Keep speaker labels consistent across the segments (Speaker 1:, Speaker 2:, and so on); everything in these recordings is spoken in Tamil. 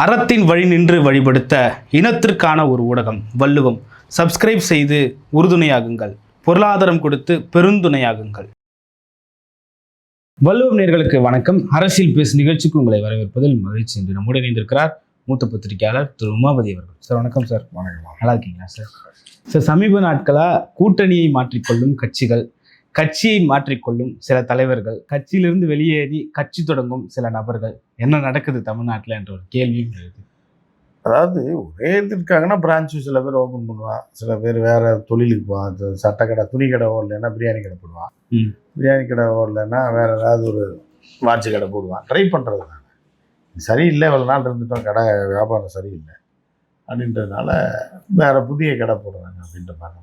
Speaker 1: அறத்தின் வழி நின்று வழிபடுத்த இனத்திற்கான ஒரு ஊடகம் வள்ளுவம். சப்ஸ்கிரைப் செய்து உறுதுணையாகுங்கள். பொருளாதாரம் கொடுத்து பெருந்துணையாகுங்கள். வள்ளுவம் நேயர்களுக்கு வணக்கம். அரசியல் பேசு நிகழ்ச்சிக்கு உங்களை வரவேற்பதில் மகிழ்ச்சி. என்று நம்முடன் இணைந்திருக்கிறார் மூத்த பத்திரிகையாளர் திரு உமாபதி அவர்கள். சார் வணக்கம் சார்.
Speaker 2: வணக்கம்.
Speaker 1: நல்லா இருக்கீங்களா சார்? சார், சமீப நாட்களாக கூட்டணியை மாற்றிக்கொள்ளும் கட்சிகள், கட்சியை மாற்றிக்கொள்ளும் சில தலைவர்கள், கட்சியிலிருந்து வெளியேறி கட்சி தொடங்கும் சில நபர்கள், என்ன நடக்குது தமிழ்நாட்டில் என்ற ஒரு கேள்வியும் எழுது.
Speaker 2: அதாவது ஒரே இருக்காங்கன்னா பிரான்ச்சு சில பேர் ஓப்பன் பண்ணுவான், சில பேர் வேற தொழிலுக்கு போவான். சட்டக்கடை, துணி கடை ஓடலைன்னா பிரியாணி கடை போடுவான், பிரியாணி கடை ஓடலைன்னா வேற ஏதாவது ஒரு வாட்சி கடை போடுவான். ட்ரை பண்ணுறது தான். சரியில்லை, இவ்வளோ நாள் இருந்துட்டோம், கடை வியாபாரம் சரியில்லை அப்படின்றதுனால வேற புதிய கடை போடுறாங்க அப்படின்ற மாதிரி.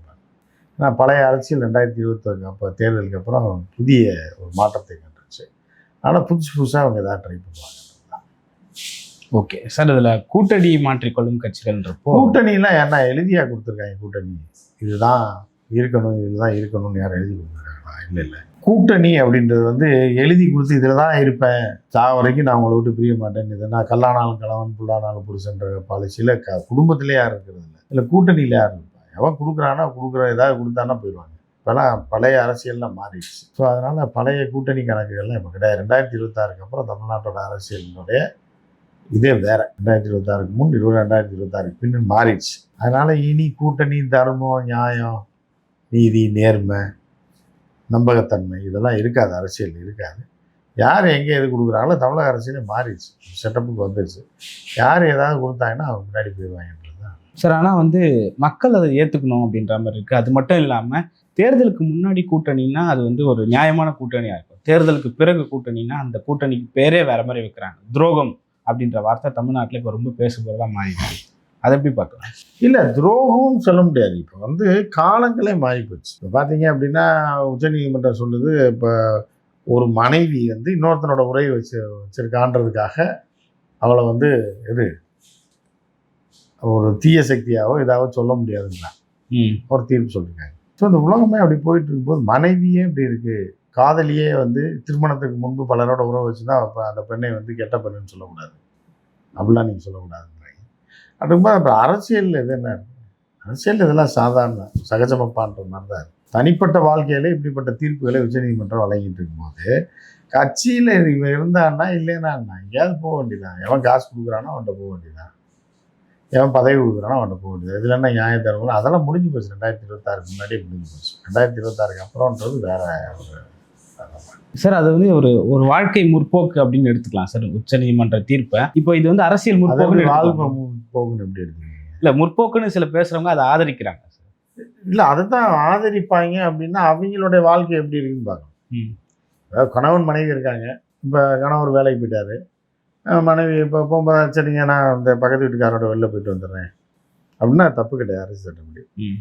Speaker 2: ஆனால் பழைய அரசியல் 2021 அப்போ தேர்தலுக்கு அப்புறம் புதிய ஒரு மாற்றத்தை கண்டுச்சு. ஆனால் புதுசாக அவங்க எதாவது ட்ரை பண்ணுவாங்க.
Speaker 1: ஓகே சார், இதில் கூட்டணியை மாற்றிக்கொள்ளும் கட்சிகள்ன்றப்போ
Speaker 2: கூட்டணிலாம் என்ன எழுதியாக கொடுத்துருக்காங்க? கூட்டணி இதுதான் இருக்கணும், இதுதான் இருக்கணும்னு யாரும் எழுதி கொடுத்துருக்காங்களா? இல்லை. கூட்டணி அப்படின்றது வந்து எழுதி கொடுத்து இதில் தான் இருப்பேன், வரைக்கும் நான் உங்களை விட்டு பிரிய மாட்டேன், இதை நான் கல்லானாலும் கலவன் புல்லானாலும் புருஷன்ற பாலிசியில் குடும்பத்திலே யாரும் இருக்கிறது இல்லை. இல்லை கூட்டணியில் யாரும் இருப்பா? எவன் கொடுக்குறானா கொடுக்குற ஏதாவது கொடுத்தானா போயிடுவாங்க. இப்போலாம் பழைய அரசியல்லாம் மாறிடுச்சு. ஸோ அதனால் பழைய கூட்டணி கணக்குகள்லாம் இப்போ கிடையாது. 2026 அப்புறம் தமிழ்நாட்டோட அரசியலினுடைய இதே வேறு. 2026 முன் 2026 பின்னு மாறிடுச்சு. அதனால் இனி கூட்டணி, தர்மம், நியாயம், நீதி, நேர்மை, நம்பகத்தன்மை இதெல்லாம் இருக்காது. அரசியல் இருக்காது. யார் எங்கே எது கொடுக்குறாங்களோ தமிழக அரசியலே மாறிடுச்சு, செட்டப்புக்கு வந்துடுச்சு. யார் ஏதாவது கொடுத்தாங்கன்னா அவங்க முன்னாடி போயிடுவாங்கன்றது தான்
Speaker 1: சார். ஆனால் வந்து மக்கள் அதை ஏற்றுக்கணும் அப்படின்ற மாதிரி இருக்குது. அது மட்டும் இல்லாமல் தேர்தலுக்கு முன்னாடி கூட்டணின்னா அது வந்து ஒரு நியாயமான கூட்டணியாக இருக்கும். தேர்தலுக்கு பிறகு கூட்டணின்னா அந்த கூட்டணிக்கு பேரே வேற மாதிரி வைக்கிறாங்க. துரோகம் அப்படின்ற வார்த்தை தமிழ்நாட்டில் இப்போ ரொம்ப பேசுகிறதா மாறிடுச்சு. அதை எப்படி பார்க்கலாம்?
Speaker 2: இல்லை, துரோகம்னு சொல்ல முடியாது. இப்போ வந்து காலங்களே மாறி போச்சு. இப்போ பார்த்தீங்க அப்படின்னா உச்சநீதிமன்றம் சொல்லுது, இப்போ ஒரு மனைவி வந்து இன்னொருத்தனோட உரையை வச்சிருக்கான்றதுக்காக அவளை வந்து ஒரு தீய சக்தியாவோ இதாவோ சொல்ல முடியாதுங்களா ஒரு தீர்ப்பு சொல்லியிருக்காங்க. ஸோ இந்த உலகமே அப்படி போயிட்டு இருக்கும்போது மனைவியே இப்படி இருக்குது. காதலியே வந்து திருமணத்துக்கு முன்பு பலரோட உறவு வச்சுன்னா அப்போ அந்த பெண்ணை வந்து கெட்ட பெண்ணுன்னு சொல்லக்கூடாது, அப்படிலாம் நீங்கள் சொல்லக்கூடாதுன்றாங்க. அப்படிங்கும்போது அப்போ அரசியல் எது என்ன? அரசியல் இதெல்லாம் சாதாரண சகஜமப்பான்ற மாதிரி தான். தனிப்பட்ட வாழ்க்கையிலே இப்படிப்பட்ட தீர்ப்புகளை உச்சநீதிமன்றம் வழங்கிட்டு இருக்கும்போது கட்சியில் இவன் இருந்தான்னா இல்லைன்னா எங்கேயாவது போக வேண்டியதான். எவன் காசு கொடுக்குறானோ அவன்கிட்ட போக வேண்டியதான், எவன் பதவி கொடுக்குறானோ அவன்கிட்ட போக வேண்டியது. இதில் என்ன நியாயம் தருவோம்? அதெல்லாம் முடிஞ்சு போச்சு. 2026 முன்னாடியே முடிஞ்சு போச்சு. 2026 அப்புறம்ன்றது வேற ஒரு
Speaker 1: சார். அது வந்து ஒரு வாழ்க்கை முற்போக்கு அப்படின்னு எடுத்துக்கலாம் சார் உச்சநீதிமன்ற தீர்ப்பை. இப்போ இது வந்து அரசியல் முற்போக்குன்னு
Speaker 2: எப்படி எடுத்துக்கீங்க?
Speaker 1: இல்லை, முற்போக்குன்னு சில பேசுகிறவங்க அதை ஆதரிக்கிறாங்க சார்.
Speaker 2: இல்லை, அதை தான் ஆதரிப்பாங்க. அப்படின்னா அவங்களுடைய வாழ்க்கை எப்படி இருக்குன்னு பார்க்கணும். அதாவது கணவன் மனைவி இருக்காங்க. இப்போ கணவர் வேலைக்கு போயிட்டாரு, மனைவி இப்போ போகும்போது சரிங்க நான் இந்த பக்கத்து வீட்டுக்காரோட வெளில போயிட்டு வந்துடுறேன் அப்படின்னா தப்பு கிடையாது. அரசு சட்டப்படி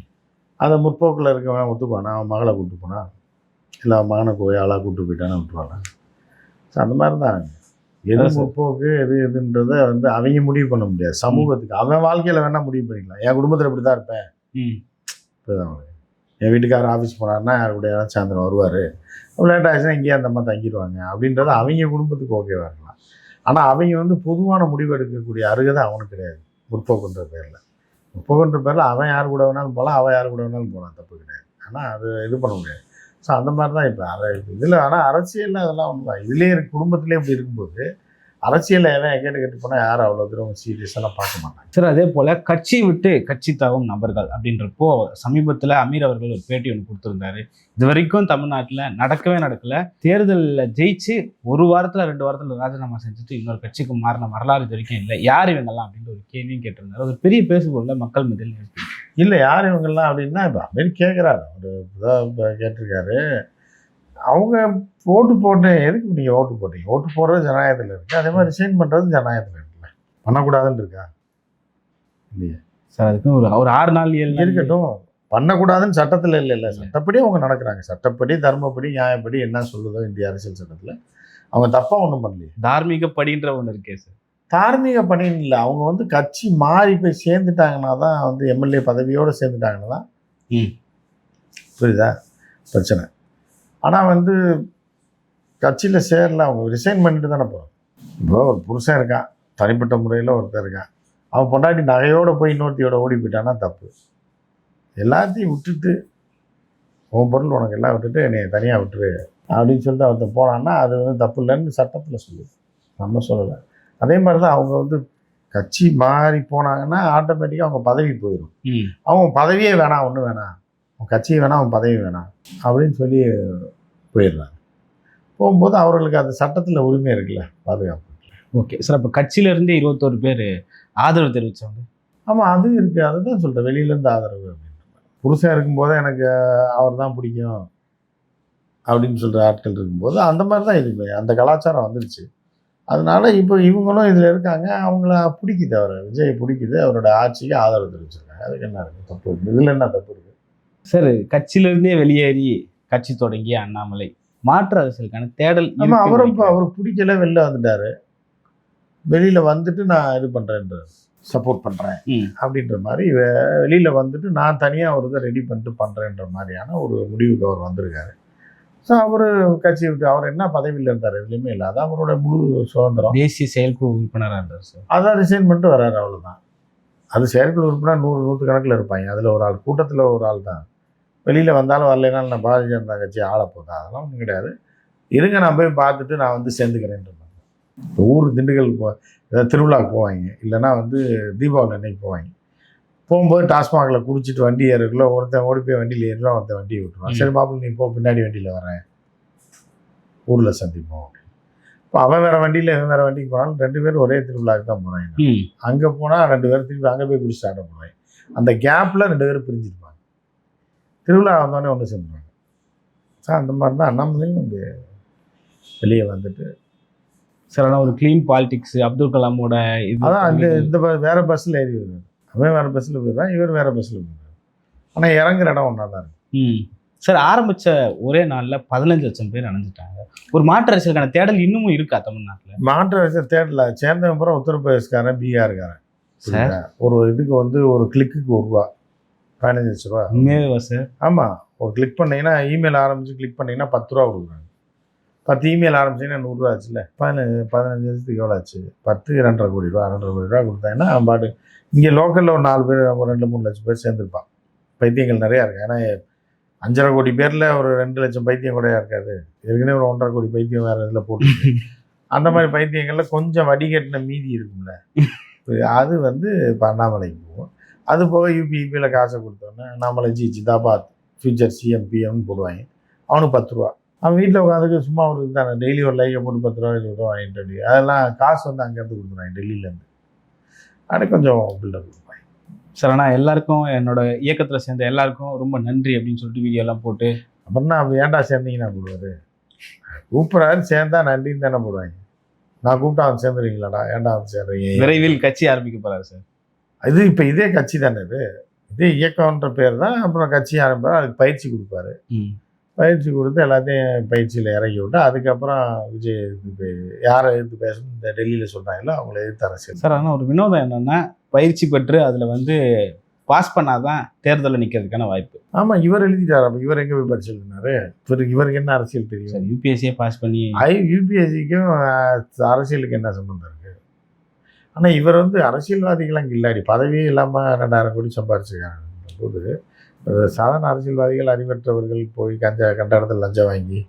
Speaker 2: அதை முற்போக்கில் இருக்கவன் ஒத்துப்பானா? அவன் மகளை கூப்பிட்டு போனா, இல்லை அவன் மகனை போய் ஆளாக கூப்பிட்டு போயிட்டானே விட்டுருவாங்க. ஸோ அந்த மாதிரி தான் எது முற்போக்கு எதுன்றதை வந்து அவங்க முடிவு பண்ண முடியாது. சமூகத்துக்கு அவன் வாழ்க்கையில் வேணால் முடிவு பண்ணிக்கலாம். என் குடும்பத்தில் இப்படி தான் இருப்பேன். இப்போதான் என் வீட்டுக்காரர் ஆஃபீஸ் போனார்னா யாருடைய சாயந்தரம் வருவார், லேட் ஆகிடுச்சுன்னா இங்கேயே அந்த அம்மா தங்கிடுவாங்க அப்படின்றது அவங்க குடும்பத்துக்கு ஓகேவாக இருக்கலாம். ஆனால் அவங்க வந்து பொதுவான முடிவு எடுக்கக்கூடிய அருகதை அவனுக்கு கிடையாது. முற்போக்குன்ற பேரில் அவன் யார் கூட வேணாலும் போகலாம், அவன் யார் கூட வேணாலும் போகலாம், தப்பு கிடையாது. ஆனால் அது இது பண்ண முடியாது. ஸோ அந்த மாதிரி தான் இப்போ இதில். ஆனால் அரசியலில் அதெல்லாம் ஒன்று தான். இதுலேயே குடும்பத்திலே இப்படி இருக்கும்போது அரசியலில் எவன் கேட்டு போனால் யாரும் அவ்வளோ தூரம் சீரியஸெல்லாம் பார்க்க மாட்டாங்க
Speaker 1: சார். அதே போல் கட்சி விட்டு கட்சி தாவும் நபர்கள் அப்படின்றப்போ சமீபத்தில் அமீர் அவர்கள் ஒரு பேட்டி ஒன்று கொடுத்துருந்தாரு. இது வரைக்கும் தமிழ்நாட்டில் நடக்கல. தேர்தலில் ஜெயிச்சு 1 வாரத்தில் 2 வாரத்தில் ராஜினாமா செஞ்சுட்டு இன்னொரு கட்சிக்கு மாறின வரலாறு இது வரைக்கும் இல்லை. யார் இவங்கெல்லாம் அப்படின்ற ஒரு கேள்வியும் கேட்டிருந்தாரு. ஒரு பெரிய பேசுபொருள் மக்கள் மத்தியில்
Speaker 2: இல்லை. யார் இவங்கெல்லாம் அப்படின்னா இப்போ அமீர் கேட்குறாரு, ஒரு கேட்டிருக்காரு. அவங்க ஓட்டு போட்டேன், எதுக்கு நீங்கள் ஓட்டு போட்டீங்க? ஓட்டு போடுறது ஜனநாயகத்தில் இருக்குது, அதே மாதிரி ரிசைன் பண்ணுறது ஜனநாயகத்தில் இருக்குல்ல, பண்ணக்கூடாதுன்னு இருக்கா இல்லையா
Speaker 1: சார்? அதுக்கு ஒரு 6 நாள் 7 நாள்
Speaker 2: இருக்கட்டும். பண்ணக்கூடாதுன்னு சட்டத்தில் இல்லை. சட்டப்படி அவங்க நடக்கிறாங்க. சட்டப்படி, தர்மப்படி, நியாயப்படி என்ன சொல்லுதோ இந்திய அரசியல் சட்டத்தில் அவங்க தப்பாக ஒன்றும் பண்ணலையே.
Speaker 1: தார்மீக படின்ற ஒன்று இருக்கே சார்.
Speaker 2: தார்மீக பணின்னு இல்லை. அவங்க வந்து கட்சி மாறி போய் சேர்ந்துட்டாங்கன்னா தான் வந்து எம்எல்ஏ பதவியோடு சேர்ந்துட்டாங்கன்னா தான் புரியுதா பிரச்சனை. ஆனால் வந்து கட்சியில் சேரல, அவங்க ரிசைன் பண்ணிட்டு தானே போகிறோம். இப்போ ஒரு புருஷன் இருக்கான், தனிப்பட்ட முறையில் ஒருத்தர் இருக்கான். அவன் பொண்டாட்டி நகையோடு போய் இன்னொருத்தியோட ஓடி போயிட்டான்னா தப்பு. எல்லாத்தையும் விட்டுட்டு உன் பொருள் உனக்கு எல்லாம் விட்டுட்டு என்னை தனியாக விட்டுரு அப்படின்னு சொல்லிட்டு ஒருத்தர் போனான்னா அது வந்து தப்பு இல்லைன்னு சட்டத்தில் சொல்லுது, நம்ம சொல்லலை. அதே மாதிரி தான் அவங்க வந்து கட்சி மாறி போனாங்கன்னா ஆட்டோமேட்டிக்காக அவங்க பதவி போயிடும். அவங்க பதவியே வேணாம், ஒன்றும் வேணாம், அவன் கட்சியை வேணாம், அவன் பதவி வேணாம் அப்படின்னு சொல்லி போயிடுறாங்க. போகும்போது அவர்களுக்கு அந்த சட்டத்தில் உரிமை இருக்குல்ல, பாதுகாப்பு.
Speaker 1: ஓகே சார், அப்போ கட்சியிலேருந்தே 21 பேர் ஆதரவு தெரிவித்தவங்க.
Speaker 2: ஆமாம், அதுவும் இருக்குது. அதை தான் சொல்கிறேன், வெளியிலேருந்து ஆதரவு அப்படின்ற மாதிரி. புருஷன் இருக்கும்போது எனக்கு அவர் தான் பிடிக்கும் அப்படின்னு சொல்கிற ஆட்கள் இருக்கும்போது அந்த மாதிரி தான் இது அந்த கலாச்சாரம் வந்துடுச்சு. அதனால இப்போ இவங்களும் இதில் இருக்காங்க, அவங்கள பிடிக்குது, அவர் விஜய் பிடிக்குது, அவரோட ஆட்சிக்கு ஆதரவு தெரிவிச்சிருக்காங்க. அதுக்கு என்ன இருக்குது தப்பு இருக்குது? இதில் என்ன தப்பு இருக்குது
Speaker 1: சார்? கட்சியிலேருந்தே வெளியேறி கட்சி தொடங்கிய அண்ணாமலை மாற்று அரசியலுக்கான தேடல்.
Speaker 2: ஆமாம், அவரும் இப்போ அவருக்கு பிடிக்கல, வெளில வந்துட்டார். வெளியில் வந்துட்டு நான் இது பண்ணுறேன்ற சப்போர்ட் பண்ணுறேன் அப்படின்ற மாதிரி வெளியில் வந்துட்டு நான் தனியாக ஒரு இதை ரெடி பண்ணிட்டு பண்ணுறேன்ற மாதிரியான ஒரு முடிவுக்கு அவர் வந்திருக்காரு. ஸோ அவர் கட்சி விட்டு அவர் என்ன பதவியில் இருந்தார், எதுலேயுமே இல்லை, அதான் அவரோட முழு சுதந்திரம்.
Speaker 1: தேசிய செயற்குழு உறுப்பினராக இருந்தார் சார்.
Speaker 2: அதான் ரிசைன் பண்ணிட்டு வர்றாரு, அவ்வளோதான். அது செயற்குழு உறுப்பினர் 100 கணக்கில் இருப்பாங்க. அதில் ஒரு ஆள், கூட்டத்தில் ஒரு ஆள் தான். வெளியில் வந்தாலும் வரலைனாலும் நான் பாரதிய ஜனதா கட்சி ஆள போதா, அதெல்லாம் ஒன்றும் கிடையாது. இருங்க, நான் போய் பார்த்துட்டு நான் வந்து சேர்ந்துக்கிறேன்ற மாதிரி. இப்போ ஊர் திண்டுக்கல் ஏதாவது திருவிழாவுக்கு போவாங்க, இல்லைன்னா வந்து தீபாவளி அன்னைக்கு போவாங்க. போகும்போது டாஸ்மாகில் குடிச்சிட்டு வண்டி ஏறுக்குள்ள ஒருத்தன் ஓடி போய் வண்டியில் ஏறுவான், ஒருத்தன் வண்டியை விட்டுருவான். சரி மாப்பிள்ளை நீ போ, பின்னாடி வண்டியில் வரேன், ஊரில் சந்திப்போம் அப்படின்னு. இப்போ அவன் வேறு வண்டியில் இவன் வேறு வண்டிக்கு போனாலும் 2 பேரும் ஒரே திருவிழாவுக்கு தான் போகிறாங்க. அங்கே போனால் 2 பேரும் திருப்பி அங்கே போய் குடிச்சு ஆட போகிறாங்க. அந்த கேப்பில் 2 பேரும் பிரிஞ்சிருப்பாங்க. திருவிழா வந்தோடனே ஒன்று சேர்ந்துருவாங்க. ஸோ அந்த மாதிரி தான் அண்ணாமலையும் வந்து வெளியே வந்துட்டு
Speaker 1: சார். ஆனால் ஒரு க்ளீன் பாலிடிக்ஸ் அப்துல் கலாமோட இது
Speaker 2: அதான் இந்த வேறு பஸ்ஸில் ஏறி வருவார். அவன் வேறு பஸ்ஸில் போயிடுறான், இவர் வேறு பஸ்ஸில் போயிடுறாரு. ஆனால் இறங்குற இடம் ஒன்றா தான் இருக்கு.
Speaker 1: சார், ஆரம்பித்த ஒரே நாளில் 15 லட்சம் பேர் அணைஞ்சிட்டாங்க. ஒரு மாற்று அரசியலுக்கான தேடல் இன்னமும் இருக்கா தமிழ்நாட்டில்?
Speaker 2: மாற்று அரசியல் தேடல. சேர்ந்தவன் பூரா உத்தரப்பிரதேஷ்காரன், பீகார்காரன். ஒரு இதுக்கு வந்து ஒரு கிளிக்கு ₹1, 15 லட்ச ரூபா.
Speaker 1: உண்மையாவா சார்?
Speaker 2: ஆமாம், ஒரு கிளிக் பண்ணிங்கன்னா இமெயில் ஆரம்பித்து கிளிக் பண்ணிங்கன்னா ₹10 கொடுக்குறாங்க. 10 இமெயில் ஆரம்பிச்சிங்கன்னா ₹100 ஆச்சுல்ல. 15 லட்சத்துக்கு எவ்வளோ ஆச்சு? 10 2.5 கோடி ரூபா, 2.5 கோடி ரூபா கொடுத்தாங்கன்னா பாட்டு இங்கே லோக்கலில் ஒரு 4 பேர், ஒரு 2-3 லட்சம் பேர் சேர்ந்துருப்பான். பைத்தியங்கள் நிறையா இருக்குது. ஏன்னா 5.5 கோடி பேரில் ஒரு 2 லட்சம் பைத்தியம் கூட இருக்காது. ஏற்கனவே ஒரு 1.5 கோடி பைத்தியம் வேறு இதில் போட்டு அந்த மாதிரி பைத்தியங்களில் கொஞ்சம் வடிகட்டின மீதி இருக்கும்ல, அது வந்து இப்போ அண்ணாமலைக்கு போகும். அது போக யூபியில் காசை கொடுத்தோன்னே அண்ணாமலை ஜிதாபாத் ஃபியூச்சர் சிஎம் பிஎம்னு போடுவாங்க. அவனுக்கு ₹10. அவன் வீட்டில் உட்காந்துக்கு சும்மா ஒரு தானே டெய்லி ஒரு லைக்கை போட்டு ₹10 ₹20 வாங்கிட்டு அதெல்லாம் காசு வந்து அங்கேருந்து கொடுத்துருவாங்க, டெல்லியிலேருந்து. அது கொஞ்சம் பில்டப் கொடுப்பாங்க
Speaker 1: சார். ஆனால் எல்லாருக்கும், என்னோட இயக்கத்தில் சேர்ந்த எல்லாருக்கும் ரொம்ப நன்றி அப்படின்னு சொல்லிட்டு வீடியோலாம் போட்டு
Speaker 2: அப்படின்னா அப்போ ஏன்டா சேர்ந்தீங்கன்னா போடுவார். கூப்பிட்றாரு, சேர்ந்தா நன்றின்னு தானே போடுவாங்க. நான் கூப்பிட்டா அவன் சேர்ந்துருவீங்களாடா, ஏன்டா அவன் சேர்றீங்க?
Speaker 1: விரைவில் கட்சி ஆரம்பிக்க போகிறாரு சார்.
Speaker 2: இது இப்போ இதே கட்சி தானே, இதே இயக்கம்ன்ற பேர் தான். அப்புறம் கட்சி ஆரம்பிப்பார், அதுக்கு பயிற்சி கொடுப்பாரு. பயிற்சி கொடுத்து எல்லாத்தையும் பயிற்சியில் இறக்கி விட்டு அதுக்கப்புறம் விஜய் எதிர்த்து யாரை எதிர்த்து பேசணும் இந்த டெல்லியில் சொல்கிறாங்களோ அவங்கள எதிர்த்து அரசியல்.
Speaker 1: சார், ஆனால் ஒரு வினோதம் என்னென்னா, பயிற்சி பெற்று அதில் வந்து பாஸ் பண்ணாதான் தேர்தலில் நிற்கிறதுக்கான வாய்ப்பு.
Speaker 2: ஆமாம், இவர் எழுதிட்டார். அப்போ இவர் எங்கே போய் பரிசு எழுதினாரு? இவருக்கு என்ன அரசியல் தெரியும்?
Speaker 1: சார், யூபிஎஸ்சியே பாஸ் பண்ணி
Speaker 2: யூபிஎஸ்சிக்கும் அரசியலுக்கு என்ன சம்பந்தம் இருக்குது? ஆனால் இவர் வந்து அரசியல்வாதிகளாம் இல்லாடி பதவியே இல்லாமல் 2000 கோடி சம்பாரிச்சிருக்காங்க போது சாதாரண அரசியல்வாதிகள், அறிவற்றவர்கள் போய் கண்ட இடத்துல லஞ்சம் வாங்கி,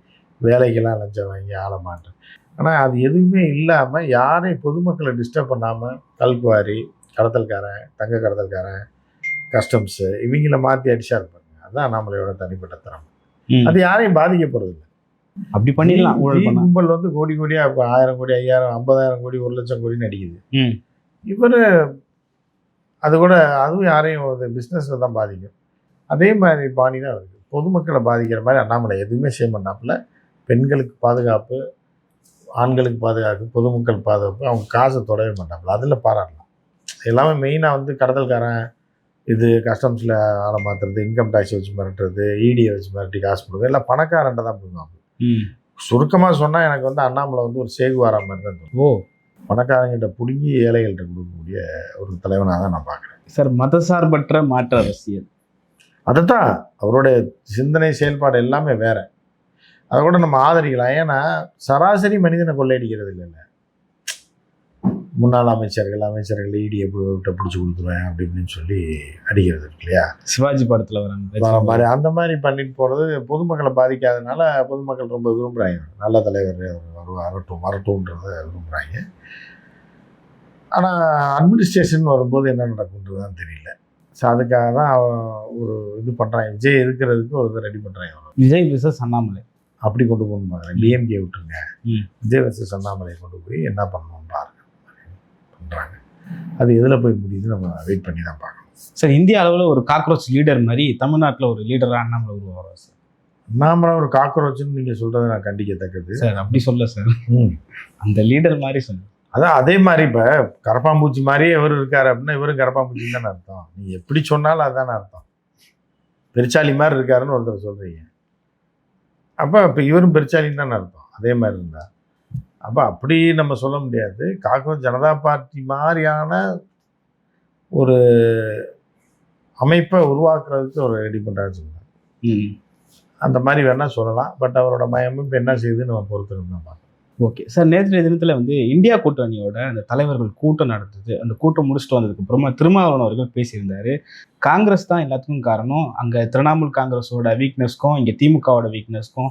Speaker 2: வேலைக்கெல்லாம் லஞ்சம் வாங்கி ஆள மாட்டேன். ஆனால் அது எதுவுமே இல்லாமல் யாரையும் பொதுமக்களை டிஸ்டர்ப் பண்ணாமல் கல்குவாரி, கடத்தல்காரன், தங்க கடத்தல்காரன், கஸ்டம்ஸு இவங்கள மாற்றி அடிச்சா இருப்பாங்க. அதுதான் நம்மளோட தனிப்பட்ட திறமை. அது யாரையும் பாதிக்க போகிறதில்லை.
Speaker 1: அப்படி பண்ணிடலாம்.
Speaker 2: கும்பல் வந்து கோடி கோடியாக இப்போ 1000 கோடி, 5000, 50,000 கோடி, 1 லட்சம் கோடின்னு அடிக்குது. இவர் அது கூட அதுவும் யாரையும் பிஸ்னஸில் தான் பாதிக்கும். அதே மாதிரி பாணி தான் இருக்குது. பொதுமக்களை பாதிக்கிற மாதிரி அண்ணாமலை எதுவுமே செய்ய மாட்டாப்புல. பெண்களுக்கு பாதுகாப்பு, ஆண்களுக்கு பாதுகாப்பு, பொதுமக்கள் பாதுகாப்பு, அவங்க காசை தொடவே மாட்டாப்புல. அதில் பாராட்டலாம். எல்லாமே மெயினாக வந்து கடத்தல்காரன், இது கஸ்டம்ஸில் ஆளை மாற்றுறது, இன்கம் டேக்ஸ் வச்சு மிரட்டுறது, இடியை வச்சு மிரட்டி காசு கொடுக்குறது, எல்லாம் பணக்காரன்ட்ட தான் போடுவாங்க. சுருக்கமாக சொன்னால் எனக்கு வந்து அண்ணாமலை வந்து ஒரு சேகுவாரா மாதிரி தான் தோணும். பணக்காரங்கிட்ட பிடுங்கி ஏழைகள்கிட்ட கொடுக்கக்கூடிய ஒரு தலைவனாக தான் நான் பார்க்குறேன்.
Speaker 1: சார், மதசார்பற்ற மாற்று அரசியல்
Speaker 2: அதுதான் அவருடைய சிந்தனை, செயல்பாடு எல்லாமே வேற. அதை கூட நம்ம ஆதரிக்கலாம். ஏன்னா சராசரி மனிதனை கொள்ளையடிக்கிறது இல்லைல்ல. முன்னாள் அமைச்சர்கள் இடியை விட்ட பிடிச்சி கொடுத்துருவேன் அப்படி இப்படின்னு சொல்லி அடிக்கிறது இருக்கு இல்லையா,
Speaker 1: சிவாஜி படத்துல வர
Speaker 2: மாதிரி அந்த மாதிரி பண்ணிட்டு போகிறது பொதுமக்களை பாதிக்காதனால பொதுமக்கள் ரொம்ப விரும்புகிறாங்க. நல்ல தலைவர் வரட்டும்ன்றத விரும்புகிறாங்க. ஆனால் அட்மினிஸ்ட்ரேஷன் வரும்போது என்ன நடக்குன்றது தான் தெரியல. ஸோ அதுக்காக தான் ஒரு இது பண்ணுறாங்க. விஜய் இருக்கிறதுக்கு ஒரு இது ரெடி பண்ணுறாங்க.
Speaker 1: விஜய் விசஸ் அண்ணாமலை
Speaker 2: அப்படி கொண்டு போகணும் பாருங்க. டிஎம்கே விட்டுருங்க, விஜய் விசஸ் அண்ணாமலை கொண்டு போய் என்ன பண்ணணும் பாருங்க பண்ணுறாங்க. அது எதில் போய் முடியுது நம்ம வெயிட் பண்ணி தான் பார்க்கணும்.
Speaker 1: சார், இந்திய அளவில் ஒரு காக்ரோச் லீடர் மாதிரி தமிழ்நாட்டில் ஒரு லீடராக அண்ணாமலை உருவாகிறார் சார்.
Speaker 2: அண்ணாமலை ஒரு காக்ரோச்னு நீங்கள் சொல்கிறது நான் கண்டிக்கத்தக்கது
Speaker 1: சார். அப்படி சொல்ல சார், அந்த லீடர் மாதிரி சொல்லுங்கள்.
Speaker 2: அதான் அதே மாதிரி இப்போ கரப்பாம்பூச்சி மாதிரியே இவர் இருக்கார் அப்படின்னா இவரும் கரப்பாம்பூச்சின்னு தானே அர்த்தம். நீங்கள் எப்படி சொன்னாலும் அதுதானே அர்த்தம். பெருச்சாளி மாதிரி இருக்காருன்னு ஒருத்தர் சொல்கிறீங்க, அப்போ இப்போ இவரும் பெருச்சாலின்னு தானே அர்த்தம். அதே மாதிரி இருந்தால் அப்போ அப்படி நம்ம சொல்ல முடியாது. காங்கிரஸ் ஜனதா பார்ட்டி மாதிரியான ஒரு அமைப்பை உருவாக்குறதுக்கு ஒரு ரெடி பண்ணுறாருன்னு சொல்லுவாங்க. அந்த மாதிரி வேணால் சொல்லலாம். பட் அவரோட அமைப்பு என்ன செய்யுதுன்னு நம்ம பொறுத்திருந்து தான் பார்க்கணும்.
Speaker 1: ஓகே சார், நேற்றைய தினத்தில் இந்தியா கூட்டணியோட அந்த தலைவர்கள் கூட்டம் நடந்தது. அந்த கூட்டம் முடிச்சுட்டு வந்ததுக்கு அப்புறமா திருமாவளவன் அவர்கள் பேசியிருந்தாரு. காங்கிரஸ் தான் எல்லாத்துக்கும் காரணம், அங்கே திரிணாமுல் காங்கிரஸோட வீக்னஸ்க்கும் இங்கே திமுகவோட வீக்னஸ்க்கும்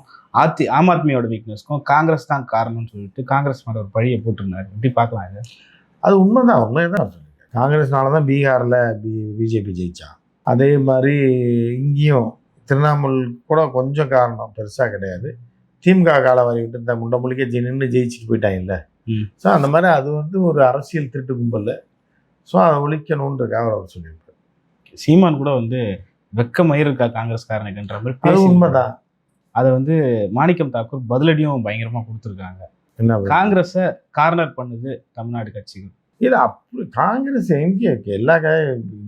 Speaker 1: ஆம் ஆத்மியோட வீக்னஸ்க்கும் காங்கிரஸ் தான் காரணம்னு சொல்லிட்டு காங்கிரஸ் மேலே ஒரு பழியை போட்டிருந்தாரு. எப்படி பார்க்கலாம் இது?
Speaker 2: அது உண்மைதான் சொல்லுங்கள். காங்கிரஸ்னால தான் பீகாரில் பிஜேபி ஜெயிச்சா. அதே மாதிரி இங்கேயும் திரிணாமுல் கூட கொஞ்சம் காரணம், பெருசாக கிடையாது. திமுக காலம் வரைக்கிட்டு இந்த முண்டமொழிக்கே நின்று ஜெயிச்சுட்டு போயிட்டாங்கல்ல. ஸோ அந்த மாதிரி அது ஒரு அரசியல் திருட்டு கும்பல். ஸோ அதை ஒழிக்கணுன்றக்காக அவர் சொல்லியிருப்பார்.
Speaker 1: சீமான் கூட வெக்க மயிர் இருக்கா காங்கிரஸ்காரனுக்குன்ற மாதிரி
Speaker 2: அது உண்மைதான்.
Speaker 1: அதை மாணிக்கம் தாக்கூர் பதிலடியும் பயங்கரமாக கொடுத்துருக்காங்க.
Speaker 2: என்ன
Speaker 1: காங்கிரஸை கார்னர் பண்ணுது தமிழ்நாடு கட்சிகள்.
Speaker 2: இல்லை அப்படி காங்கிரஸ் எங்கே எல்லா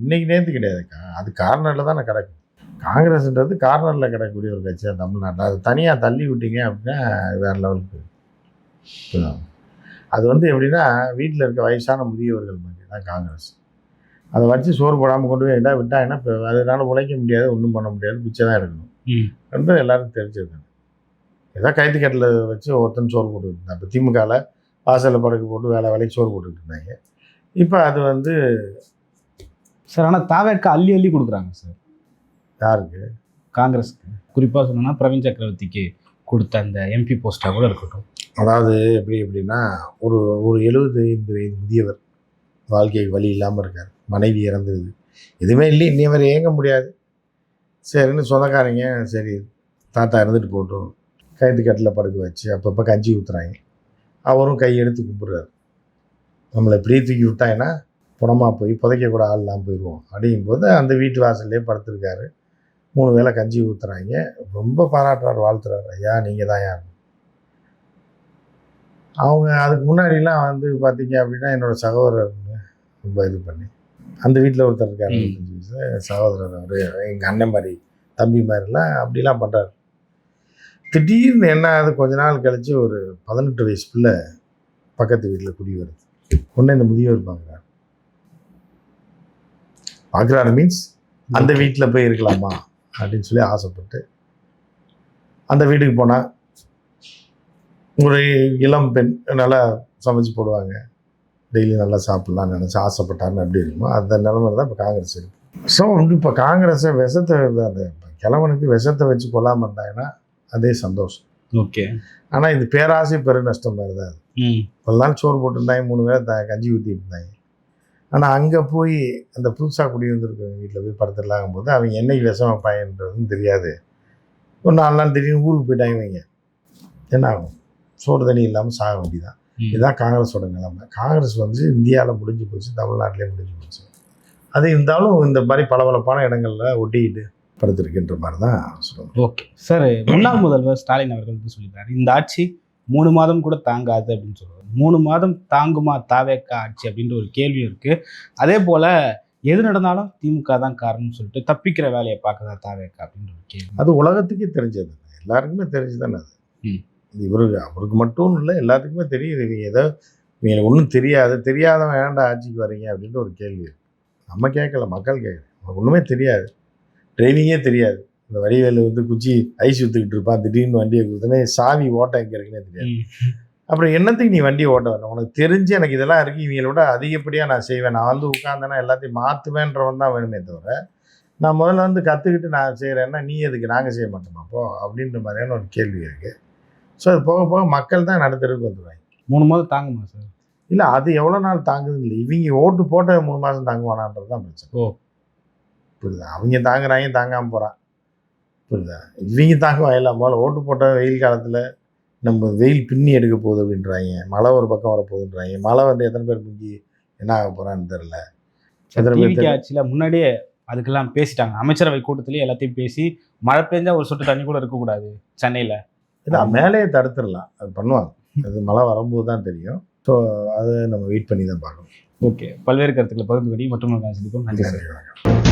Speaker 2: இன்னைக்கு நேற்று கிடையாதுக்கா. அது கார்னரில் தானே கிடக்கும். காங்கிரஸ்ன்றது கார்னரில் கிடக்கக்கூடிய ஒரு கட்சி தான் தமிழ்நாட்டில். அது தனியாக தள்ளி விட்டீங்க அப்படின்னா வேறு லெவலுக்கு. அது எப்படின்னா வீட்டில் இருக்க வயசான முதியவர்கள் மாதிரி தான் காங்கிரஸ். அதை வச்சு சோறு போடாமல் கொண்டு போய் எதாவது விட்டாங்கன்னா இப்போ அதனால உழைக்க முடியாது, ஒன்றும் பண்ண முடியாது, பிச்சை தான் எடுக்கணும். எல்லாருக்கும் தெரிஞ்சது. ஏதோ கைத்துக்கட்டில் வச்சு ஒருத்தன் சோறு போட்டுக்கிட்டு இருந்தான். இப்போ திமுகவில் வாசலில் படுக்க போட்டு வேலைக்கு சோறு போட்டுக்கிட்டு இருந்தாங்க. இப்போ அது
Speaker 1: சார், ஆனால் தாவேக்க அள்ளி அள்ளி கொடுக்குறாங்க சார்.
Speaker 2: யாருக்கு?
Speaker 1: காங்கிரஸுக்கு. குறிப்பாக சொன்னோன்னா பிரவீன் சக்கரவர்த்திக்கு கொடுத்த அந்த எம்பி போஸ்ட்டாக கூட இருக்கட்டும்.
Speaker 2: அதாவது எப்படின்னா ஒரு 75 வயது முதியவர் வாழ்க்கைக்கு வழி இல்லாமல் இருக்கார். மனைவி இறந்துருது, எதுவுமே இல்லை, இன்னையவர் இயங்க முடியாது. சரின்னு சொந்தக்காரங்க சரி தாத்தா இருந்துட்டு போட்டோம் கைத்துக்கட்டில் படுக்க வச்சு அப்பப்போ கஞ்சி ஊற்றுறாங்க. அவரும் கையெடுத்து கும்பிட்றாரு. நம்மளை இப்படியே தூக்கி விட்டாங்கன்னா புறமாக போய் புதைக்க கூட ஆள் இல்லாமல் போயிடுவோம் அப்படிங்கும்போது அந்த வீட்டு வாசல்லே படுத்துருக்காரு. 3 வேளை கஞ்சி ஊற்றுறாங்க. ரொம்ப பாராட்டுறாரு, வாழ்த்துறாரு. ஐயா நீங்கள் தான் யார். அவங்க அதுக்கு முன்னாடிலாம் பார்த்தீங்க அப்படின்னா என்னோடய சகோதரர்னு ரொம்ப இது பண்ணி அந்த வீட்டில் ஒருத்தர் இருக்காரு, 25 வயசு சகோதரர். அவர் எங்கள் அண்ணன் மாதிரி தம்பி மாதிரிலாம் அப்படிலாம் பண்ணுறாரு. திடீர்னு என்ன ஆகுது, கொஞ்ச நாள் கழித்து ஒரு 18 வயசு பிள்ளை பக்கத்து வீட்டில் குடி வருது. ஒன்று இந்த முதியவர் பார்க்குறாரு மீன்ஸ் அந்த வீட்டில் போய் இருக்கலாமா அப்படின்னு சொல்லி ஆசைப்பட்டு அந்த வீட்டுக்கு போனால் ஒரு இளம் பெண் நல்லா சமைச்சு போடுவாங்க, டெய்லி நல்லா சாப்பிட்லான்னு நினச்சி ஆசைப்பட்டாருன்னு எப்படி இருக்குமோ அந்த நிலைமையில தான் இப்போ காங்கிரஸ் இருக்கு. ஸோ இப்போ காங்கிரஸை அந்த கிழவனுக்கு விஷத்தை வச்சு கொள்ளாமல் இருந்தாங்கன்னா அதே சந்தோஷம்.
Speaker 1: ஓகே.
Speaker 2: ஆனால் இது பேராசை பெரு நஷ்டம் மாதிரி தான். ஒரு நாள் சோறு போட்டுருந்தாங்க, 3 வேளை கஞ்சி ஊற்றிட்டு இருந்தாங்க. ஆனால் அங்கே போய் அந்த புதுசாக குடி வந்திருக்கவங்க வீட்டில் போய் படுத்துடலாங்கும் போது அவங்க என்னைக்கு விஷம் வைப்பாங்கன்றதுன்னு தெரியாது. ஒரு 4 நாள் திடீர்னு ஊருக்கு போயிட்டாங்க. வைங்க, என்ன ஆகும்? சோறு தண்ணி இல்லாமல் சாக வேண்டியதான். இதுதான் காங்கிரஸோட நிலைமை. காங்கிரஸ் இந்தியாவில் முடிஞ்சு போச்சு, தமிழ்நாட்டிலே முடிஞ்சு போச்சு. அது இருந்தாலும் இந்த மாதிரி பளபளப்பான இடங்களில் ஒட்டிக்கிட்டு படுத்திருக்கின்ற மாதிரி தான் சொல்லுவாங்க.
Speaker 1: ஓகே சார், முன்னாள் முதல்வர் ஸ்டாலின் அவர்கள் சொல்லியிருக்காரு இந்த ஆட்சி 3 மாதம் கூட தாங்காது அப்படின்னு சொல்லுவாங்க. 3 மாதம் தாங்குமா தாவேக்கா ஆட்சி அப்படின்ற ஒரு கேள்வி இருக்குது. அதே போல் எது நடந்தாலும் திமுக தான் காரணம்னு சொல்லிட்டு தப்பிக்கிற வேலையை பார்க்கதா தாவேக்கா அப்படின்ற ஒரு கேள்வி.
Speaker 2: அது உலகத்துக்கே தெரிஞ்சது, எல்லாருக்குமே தெரிஞ்சு தானே அது. அவருக்கு மட்டும் இல்லை, எல்லாத்துக்குமே தெரியுது. இவங்க ஏதோ இவங்களுக்கு ஒன்றும் தெரியாதவன் ஏன்டா ஆட்சிக்கு வரீங்க அப்படின்ற ஒரு கேள்வி. நம்ம கேட்கல, மக்கள் கேட்குறேன். அவனுக்கு ஒன்றுமே தெரியாது, டிரைவிங்கே தெரியாது. இந்த வடிவேலு குச்சி ஐஸ் ஊற்றுக்கிட்டு இருப்பான், திடீர்னு வண்டியை கொடுத்தனே சாவி ஓட்ட எங்கே இருக்குன்னே தெரியாது. அப்புறம் என்னத்துக்கு நீ வண்டி ஓட்ட வரணும்? உனக்கு தெரிஞ்சு எனக்கு இதெல்லாம் இருக்குது, இவங்களோட அதிகப்படியாக நான் செய்வேன், நான் வந்து உட்காந்தேன்னா எல்லாத்தையும் மாற்றுவேன்றவன் தான் வேணுமே தவிர, நான் முதல்ல வந்து கற்றுக்கிட்டு நான் செய்கிறேன்னா நீ எதுக்கு, நாங்கள் செய்ய மாட்டோமா அப்போ அப்படின்ற மாதிரியான ஒரு கேள்வி இருக்குது. ஸோ அது போக போக மக்கள் தான் நடுத்தருக்கு வந்துடுவாங்க.
Speaker 1: 3 மாதம் தாங்குமா சார்?
Speaker 2: இல்லை அது எவ்வளோ நாள் தாங்குதுன்னு இல்லை, இவங்க ஓட்டு போட்ட 3 மாதம் தாங்குவானான்றது தான் பிரச்சனை.
Speaker 1: ஓ,
Speaker 2: புரியுதா? அவங்க தாங்குறாங்க, தாங்காமல் போகிறான். புரியுதா? இவங்க தாங்குவாங்க எல்லாம். முதல்ல ஓட்டு போட்ட வெயில் காலத்தில் நம்ம வெயில் பின்னி எடுக்க போகுது அப்படின்றாங்க, மழை ஒரு பக்கம் வரப்போகுதுன்றாங்க. மழை வந்து எத்தனை பேர் முங்கி என்ன ஆக போகிறான்னு தெரில. எத்தனை பேர்
Speaker 1: டிவிக்கு ஆட்சியில் முன்னாடியே அதுக்கெல்லாம் பேசிட்டாங்க. அமைச்சரவை கூட்டத்திலேயே எல்லாத்தையும் பேசி மழை பெஞ்சா ஒரு சொட்டு தண்ணி கூட இருக்கக்கூடாது சென்னையில்.
Speaker 2: இல்லை மேலேயே தடுத்துடலாம், அது பண்ணுவாங்க. அது மழை வரும்போது தான் தெரியும். ஸோ அதை நம்ம வெயிட் பண்ணி தான் பார்க்கணும்.
Speaker 1: ஓகே, பல்வேறு கருத்துக்களை பகிர்ந்து கொண்டு மற்றும் சந்திப்போம். நன்றி சார்.
Speaker 2: நன்றி.